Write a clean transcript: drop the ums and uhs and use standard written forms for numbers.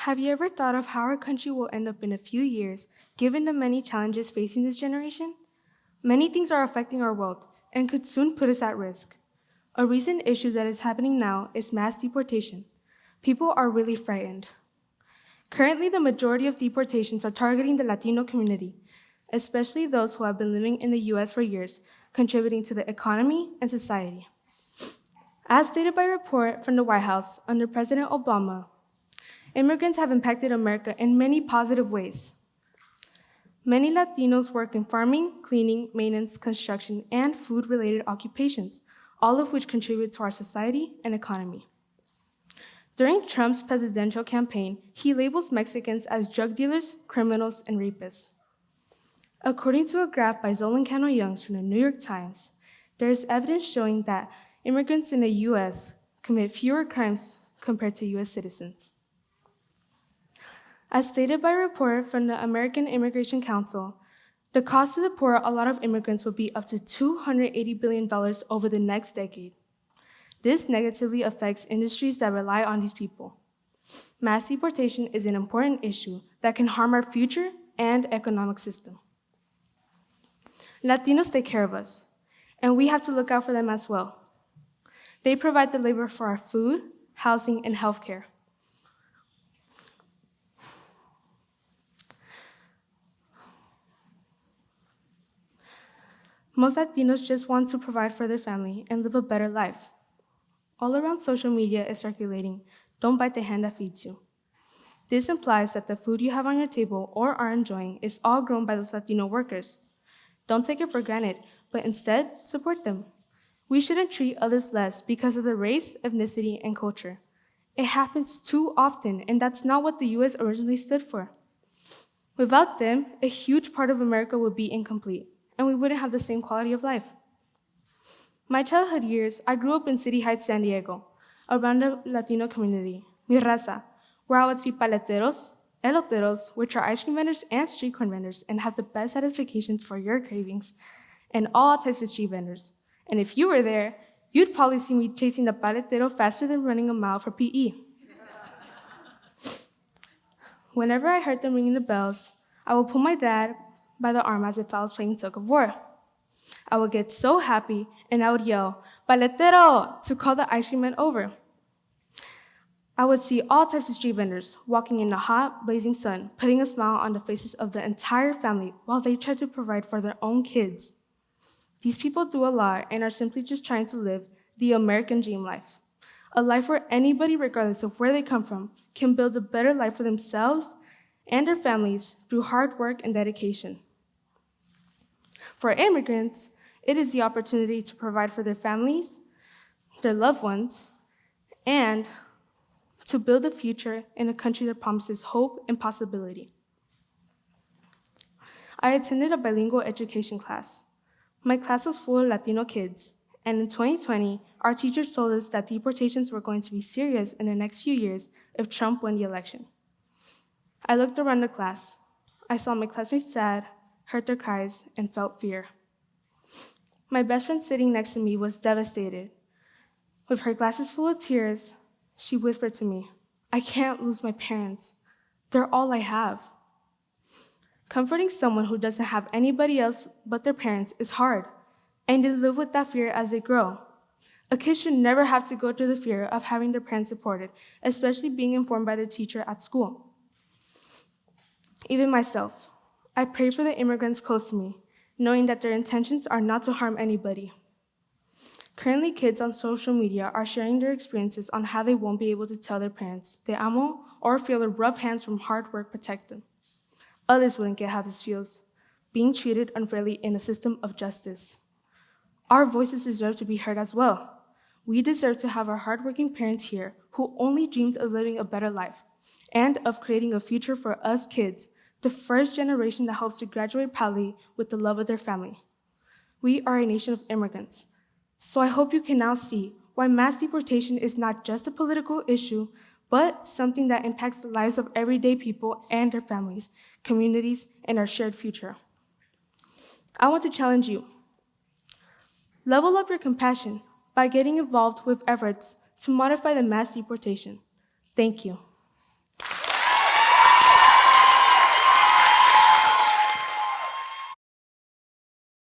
Have you ever thought of how our country will end up in a few years, given the many challenges facing this generation? Many things are affecting our world and could soon put us at risk. A recent issue that is happening now is mass deportation. People are really frightened. Currently, the majority of deportations are targeting the Latino community, especially those who have been living in the US for years, contributing to the economy and society. As stated by a report from the White House under President Obama, immigrants have impacted America in many positive ways. Many Latinos work in farming, cleaning, maintenance, construction, and food-related occupations, all of which contribute to our society and economy. During Trump's presidential campaign, he labels Mexicans as drug dealers, criminals, and rapists. According to a graph by Zolan Cano Youngs from the New York Times, there is evidence showing that immigrants in the U.S. commit fewer crimes compared to U.S. citizens. As stated by a report from the American Immigration Council, the cost to deport a lot of immigrants would be up to $280 billion over the next decade. This negatively affects industries that rely on these people. Mass deportation is an important issue that can harm our future and economic system. Latinos take care of us, and we have to look out for them as well. They provide the labor for our food, housing, and healthcare. Most Latinos just want to provide for their family and live a better life. All around social media is circulating, "Don't bite the hand that feeds you." This implies that the food you have on your table or are enjoying is all grown by those Latino workers. Don't take it for granted, but instead support them. We shouldn't treat others less because of their race, ethnicity, and culture. It happens too often, and that's not what the US originally stood for. Without them, a huge part of America would be incomplete, and we wouldn't have the same quality of life. My childhood years, I grew up in City Heights, San Diego, around the Latino community, Mi Raza, where I would see paleteros, eloteros, which are ice cream vendors and street corn vendors, and have the best satisfactions for your cravings, and all types of street vendors. And if you were there, you'd probably see me chasing the paletero faster than running a mile for PE. Whenever I heard them ringing the bells, I would pull my dad by the arm as if I was playing tug of war. I would get so happy, and I would yell, "Paletero!" to call the ice cream man over. I would see all types of street vendors walking in the hot, blazing sun, putting a smile on the faces of the entire family while they try to provide for their own kids. These people do a lot and are simply just trying to live the American dream life, a life where anybody, regardless of where they come from, can build a better life for themselves and their families through hard work and dedication. For immigrants, it is the opportunity to provide for their families, their loved ones, and to build a future in a country that promises hope and possibility. I attended a bilingual education class. My class was full of Latino kids, and in 2020, our teachers told us that deportations were going to be serious in the next few years if Trump won the election. I looked around the class. I saw my classmates sad, heard their cries, and felt fear. My best friend sitting next to me was devastated. With her glasses full of tears, she whispered to me, "I can't lose my parents. They're all I have." Comforting someone who doesn't have anybody else but their parents is hard, and they live with that fear as they grow. A kid should never have to go through the fear of having their parents deported, especially being informed by their teacher at school. Even myself, I pray for the immigrants close to me, knowing that their intentions are not to harm anybody. Currently, kids on social media are sharing their experiences on how they won't be able to tell their parents "te amo" or feel the rough hands from hard work protect them. Others wouldn't get how this feels, being treated unfairly in a system of justice. Our voices deserve to be heard as well. We deserve to have our hardworking parents here who only dreamed of living a better life and of creating a future for us kids, the first generation that hopes to graduate proudly with the love of their family. We are a nation of immigrants. So I hope you can now see why mass deportation is not just a political issue, but something that impacts the lives of everyday people and their families, communities, and our shared future. I want to challenge you. Level up your compassion by getting involved with efforts to modify the mass deportation. Thank you.